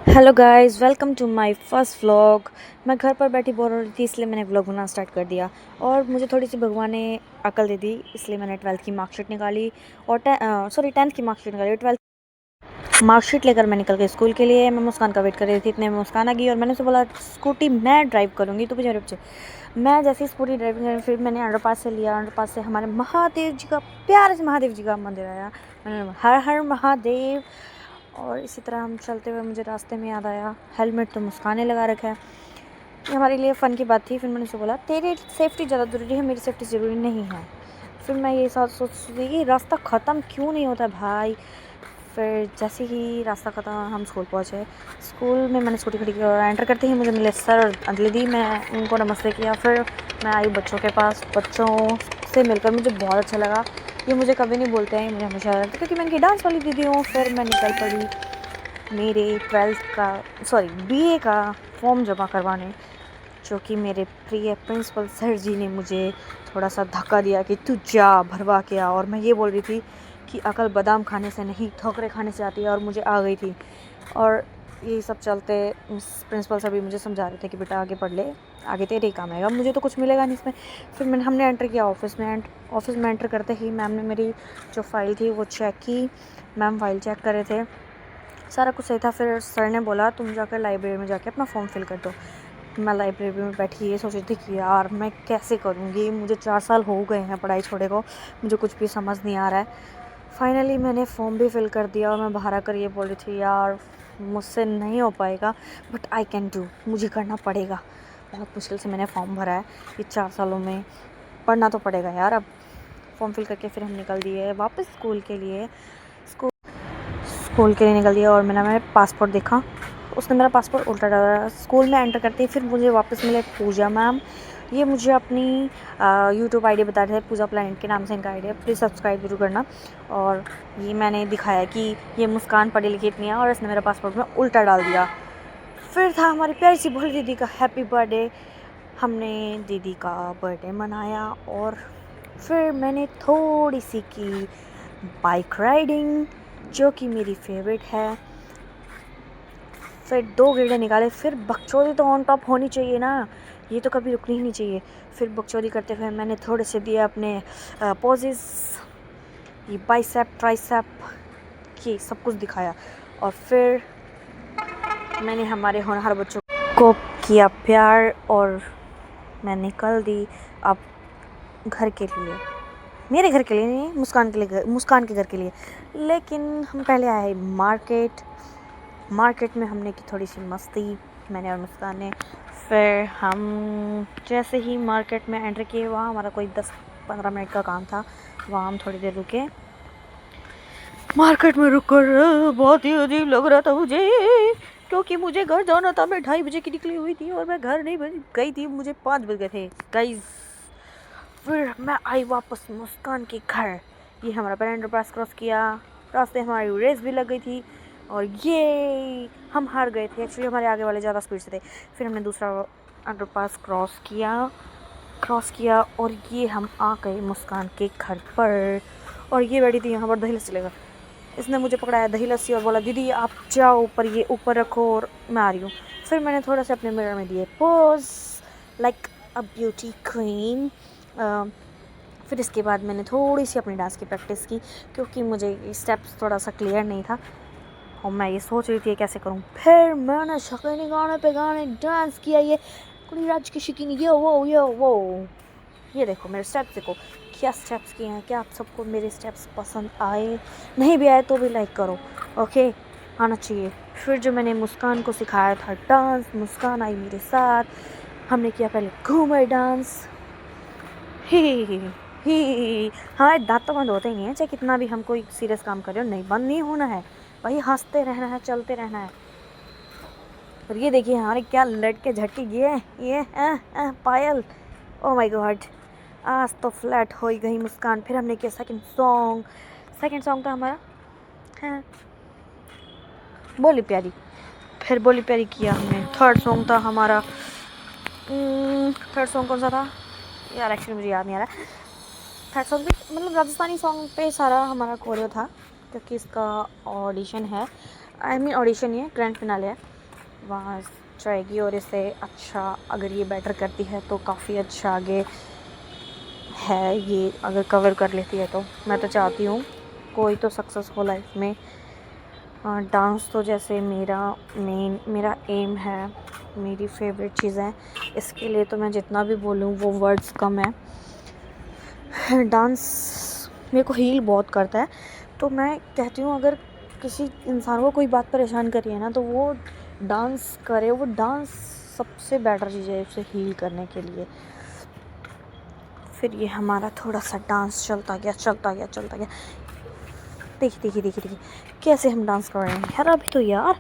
Hello guys, welcome to my first vlog. मैं घर पर बैठी बोर हो रही थी, इसलिए मैंने व्लॉग बनाना स्टार्ट कर दिया। और मुझे थोड़ी सी भगवान ने अकल दे दी, इसलिए मैंने 12th की मार्कशीट निकाली और 10th की मार्कशीट निकाली और 12th मार्कशीट लेकर मैं निकल गई स्कूल के लिए। मैं मुस्कान का वेट कर रही थी, इतने में मुस्कान आ गई और मैंने उसे बोला स्कूटी मैं ड्राइव करूँगी, तो बेचारे बच्चे मैं जैसे ही स्कूटी ड्राइविंग करी, फिर मैंने अंडरपास से लिया। अंडरपास से हमारे महादेव जी का, प्यारे से महादेव जी का मंदिर आया। मैंने हर हर महादेव। और इसी तरह हम चलते हुए, मुझे रास्ते में याद आया हेलमेट तो मुस्कान ने लगा रखा है। ये हमारे लिए फ़न की बात थी। फिर मैंने उसे बोला तेरी सेफ्टी ज़्यादा ज़रूरी है, मेरी सेफ्टी ज़रूरी नहीं है। फिर मैं ये सोच रही कि रास्ता ख़त्म क्यों नहीं होता भाई। फिर जैसे ही रास्ता ख़त्म, हम स्कूल पहुँचे। स्कूल में मैंने स्कूटी खड़ी की और एंटर करते ही मुझे मिले सर और अंजलि दी। मैं उनको नमस्ते किया। फिर मैं आई बच्चों के पास। बच्चों से मिलकर मुझे बहुत अच्छा लगा। ये मुझे कभी नहीं बोलते हैं, मुझे हमेशा लगता है क्योंकि मैं इनकी डांस वाली दीदी हूँ। फिर मैं निकल पड़ी मेरे 12th का BA का फॉर्म जमा करवाने, जो कि मेरे प्रिय प्रिंसिपल सर जी ने मुझे थोड़ा सा धक्का दिया कि तू जा भरवा के आ। और मैं ये बोल रही थी कि अकल बादाम खाने से नहीं, ठोकरे खाने से आती है, और मुझे आ गई थी। और ये सब चलते प्रिंसिपल सर भी मुझे समझा रहे थे कि बेटा आगे पढ़ ले, आगे तेरे ही काम आएगा, मुझे तो कुछ मिलेगा नहीं इसमें। फिर हमने एंटर किया ऑफिस में एंटर करते ही मैम ने मेरी जो फ़ाइल थी वो चेक की। मैम फ़ाइल चेक कर रहे थे, सारा कुछ सही था। फिर सर ने बोला तुम जाकर लाइब्रेरी में जाके अपना फॉर्म फिल कर दो। मैं लाइब्रेरी में बैठी ये सोच रही थी कि यार मैं कैसे करूँगी, मुझे 4 साल हो गए हैं पढ़ाई छोड़े को, मुझे कुछ भी समझ नहीं आ रहा है। फाइनली मैंने फॉर्म भी फिल कर दिया और मैं बाहर आकर ये बोल रही थी यार मुझसे नहीं हो पाएगा, बट आई कैन डू, मुझे करना पड़ेगा। बहुत मुश्किल से मैंने फॉर्म भरा है, ये 4 सालों में पढ़ना तो पड़ेगा यार। अब फॉर्म फिल करके फिर हम निकल दिए वापस स्कूल के लिए निकल दिया। और मैंने पासपोर्ट देखा, उसने मेरा पासपोर्ट उल्टा डाला। स्कूल में एंटर करते ही फिर मुझे वापस मिले पूजा मैम। ये मुझे अपनी यूट्यूब आईडी बता रहे थे, पूजा प्लानट के नाम से इनका आईडी है, प्लीज़ सब्सक्राइब जरूर करना। और ये मैंने दिखाया कि ये मुस्कान पढ़ी लिखी इतनी है, और इसने मेरा पासपोर्ट में उल्टा डाल दिया। फिर था हमारी प्यारी सी भोली दीदी का हैप्पी बर्थडे। हमने दीदी का बर्थडे मनाया और फिर मैंने थोड़ी सी की बाइक राइडिंग, जो कि मेरी फेवरेट है। फिर 2 गेड़े निकाले। फिर बकचोदी तो ऑन टॉप होनी चाहिए ना, ये तो कभी रुकनी ही नहीं चाहिए। फिर बकचोदी करते हुए मैंने थोड़े से दिए अपने पोजेस, ये बाइसेप ट्राइसेप, ये सब कुछ दिखाया। और फिर मैंने हमारे होनहार बच्चों को किया प्यार और मैं निकल दी अब घर के लिए। मेरे घर के लिए नहीं, मुस्कान के घर के लिए। लेकिन हम पहले आए मार्केट में हमने की थोड़ी सी मस्ती, मैंने और मुस्कान ने। फिर हम जैसे ही मार्केट में एंटर किए, वहाँ हमारा कोई 10-15 मिनट का काम था, वहाँ हम थोड़ी देर रुके। मार्केट में रुककर बहुत ही अजीब लग रहा था मुझे, क्योंकि मुझे घर जाना था। मैं 2:30 बजे की निकली हुई थी और मैं घर नहीं गई थी, मुझे 5 बज गए थे गाइस। फिर मैं आई वापस मुस्कान के घर। ये हमारा पेरेंट पास क्रॉस किया, रास्ते हमारी रेस भी लग गई थी और ये हम हार गए थे। एक्चुअली हमारे आगे वाले ज़्यादा स्पीड से थे। फिर हमने दूसरा अंडरपास क्रॉस किया और ये हम आ गए मुस्कान के घर पर। और ये बैठी थी यहाँ पर दही लस्सी लेकर। इसने मुझे पकड़ाया दही लस्सी और बोला दीदी आप जाओ ऊपर, ये ऊपर रखो और मैं आ रही हूँ। फिर मैंने थोड़ा सा अपने मिरर में दिए pose like a beauty queen. फिर इसके बाद मैंने थोड़ी सी अपनी डांस की प्रैक्टिस की, क्योंकि मुझे स्टेप्स थोड़ा सा क्लियर नहीं था और मैं ये सोच रही थी कैसे करूँ। फिर मैंने शकीनी गाने पे गाने डांस किया। ये कुड़ी राज की शकीनी, वो ये देखो मेरे स्टेप्स, देखो क्या स्टेप्स किए हैं। क्या आप सबको मेरे स्टेप्स पसंद आए? नहीं भी आए तो भी लाइक करो, ओके, आना चाहिए। फिर जो मैंने मुस्कान को सिखाया था डांस, मुस्कान आई मेरे साथ। हमने किया पहले घूमर डांस, ही हमारे दांत तो बंद होते ही नहीं है, चाहे कितना भी हम कोई सीरियस काम कर रहे हो, नहीं बंद नहीं होना है भाई, हंसते रहना है, चलते रहना है। और ये देखिए हमारे क्या लटके झटके ये पायल, ओ माय गॉड, आज तो फ्लैट हो ही गई मुस्कान। फिर हमने किया सेकंड सॉन्ग था हमारा, हाँ, बोली प्यारी। फिर बोली प्यारी किया हमने। थर्ड सॉन्ग था हमारा, थर्ड सॉन्ग कौन सा था यार, एक्चुअली मुझे याद नहीं आ रहा। थर्ड सॉन्ग भी मतलब राजस्थानी सॉन्ग पे सारा हमारा कोरियो था, क्योंकि इसका ऑडिशन है, ऑडिशन ही है, ग्रैंड फिनाले है। एडवांस जाएगी और इससे अच्छा अगर ये बेटर करती है तो काफ़ी अच्छा आगे है, ये अगर कवर कर लेती है तो मैं तो चाहती हूँ कोई तो सक्सेस हो लाइफ में। डांस तो जैसे मेरा एम है, मेरी फेवरेट चीज़ है, इसके लिए तो मैं जितना भी बोलूँ वो वर्ड्स कम है। डांस मेरे को हील बहुत करता है, तो मैं कहती हूँ अगर किसी इंसान को कोई बात परेशान करी है ना तो वो डांस करे, वो डांस सबसे बेटर चीज़ है उसे हील करने के लिए। फिर ये हमारा थोड़ा सा डांस चलता गया। देखिए कैसे हम डांस कर रहे हैं यार। अभी तो यार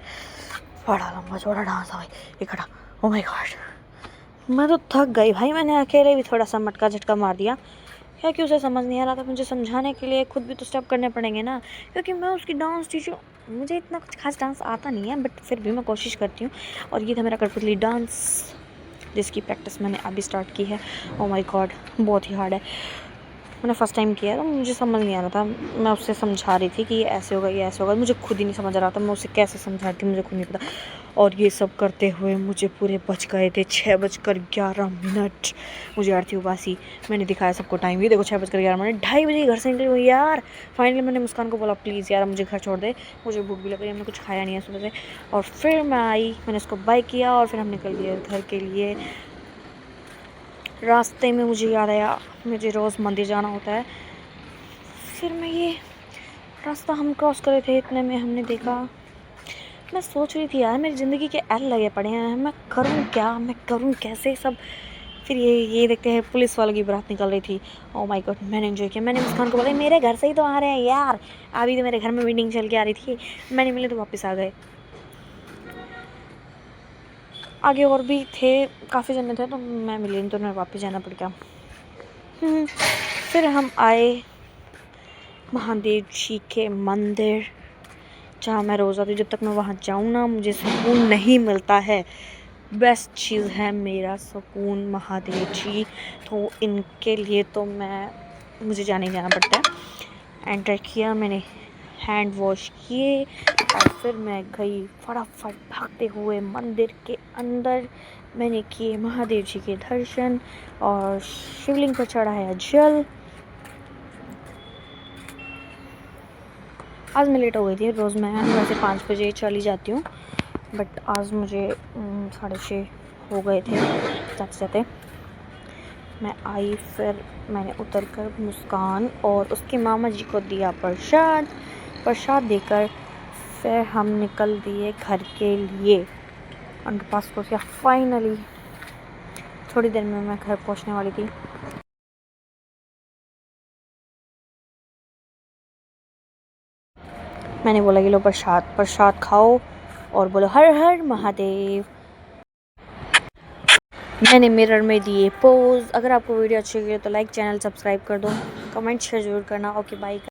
बड़ा लंबा चौड़ा डांस है भाई, इकट्ठा। ओ माय गॉड, मैं तो थक गई भाई। मैंने अकेले भी थोड़ा सा मटका झटका मार दिया क्योंकि उसे समझ नहीं आ रहा था। मुझे समझाने के लिए खुद भी तो स्टेप करने पड़ेंगे ना, क्योंकि मैं उसकी डांस टीचर। मुझे इतना कुछ खास डांस आता नहीं है, बट फिर भी मैं कोशिश करती हूँ। और ये था मेरा कठपुतली डांस, जिसकी प्रैक्टिस मैंने अभी स्टार्ट की है। ओ माय गॉड, बहुत ही हार्ड है। मैंने फ़र्स्ट टाइम किया तो मुझे समझ नहीं आ रहा था। मैं उससे समझा रही थी कि ये ऐसे होगा, मुझे खुद ही नहीं समझ आ रहा था। मैं उसे कैसे समझा रही थी मुझे खुद नहीं पता। और ये सब करते हुए मुझे पूरे बज गए थे 6:11। मुझे यार थी उबासी। मैंने दिखाया सबको टाइम, ये देखो 6:11, 2:30 बजे घर से निकली हुई यार। फाइनली मैंने मुस्कान को बोला प्लीज़ यार मुझे घर छोड़ दे, मुझे भूख भी लग रही है, हमने कुछ खाया नहीं है सुबह से। और फिर मैं आई, मैंने उसको बाय किया और फिर हम निकल गए घर के लिए। रास्ते में मुझे याद आया मुझे रोज़ मंदिर जाना होता है। फिर मैं ये रास्ता हम क्रॉस कर रहे थे, इतने में हमने देखा। मैं सोच रही थी यार मेरी ज़िंदगी के एल लगे पड़े हैं, मैं करूँ क्या, मैं करूँ कैसे सब। फिर ये देखते हैं पुलिस वालों की बारात निकल रही थी। ओह माय गॉड, मैंने एंजॉय किया। मैंने मुस्कान को बोला मेरे घर से ही तो आ रहे हैं यार, अभी तो मेरे घर में मीटिंग चल के आ रही थी, मैंने मिले तो वापस आ गए। आगे और भी थे, काफ़ी जने थे, तो मैं मिली नहीं तो उन्हें वापस जाना पड़ गया। फिर हम आए महादेव जी के मंदिर, जहाँ मैं रोज़ आती हूँ। जब तक मैं वहाँ जाऊँ ना मुझे सुकून नहीं मिलता है। बेस्ट चीज़ है मेरा सुकून महादेव जी, तो इनके लिए तो मुझे जाना पड़ता है। एंटर किया मैंने, हैंड वॉश किए और फिर मैं गई फटाफट भागते हुए मंदिर के अंदर। मैंने किए महादेव जी के दर्शन और शिवलिंग पर चढ़ाया जल। आज मैं लेट हो गई थी, रोज़ मैं वैसे 5 बजे चली जाती हूँ, बट आज मुझे 6:30 हो गए थे जाते जाते। मैं आई, फिर मैंने उतर कर मुस्कान और उसके मामा जी को दिया प्रसाद देकर फिर हम निकल दिए घर के लिए। अंडरपास को किया फाइनली। थोड़ी देर में मैं घर पहुंचने वाली थी। मैंने बोला ये लो प्रसाद खाओ और बोलो हर हर महादेव। मैंने मिरर में दिए पोज। अगर आपको वीडियो अच्छी लगी तो लाइक, चैनल सब्सक्राइब कर दो, कमेंट शेयर जरूर करना। Okay bye.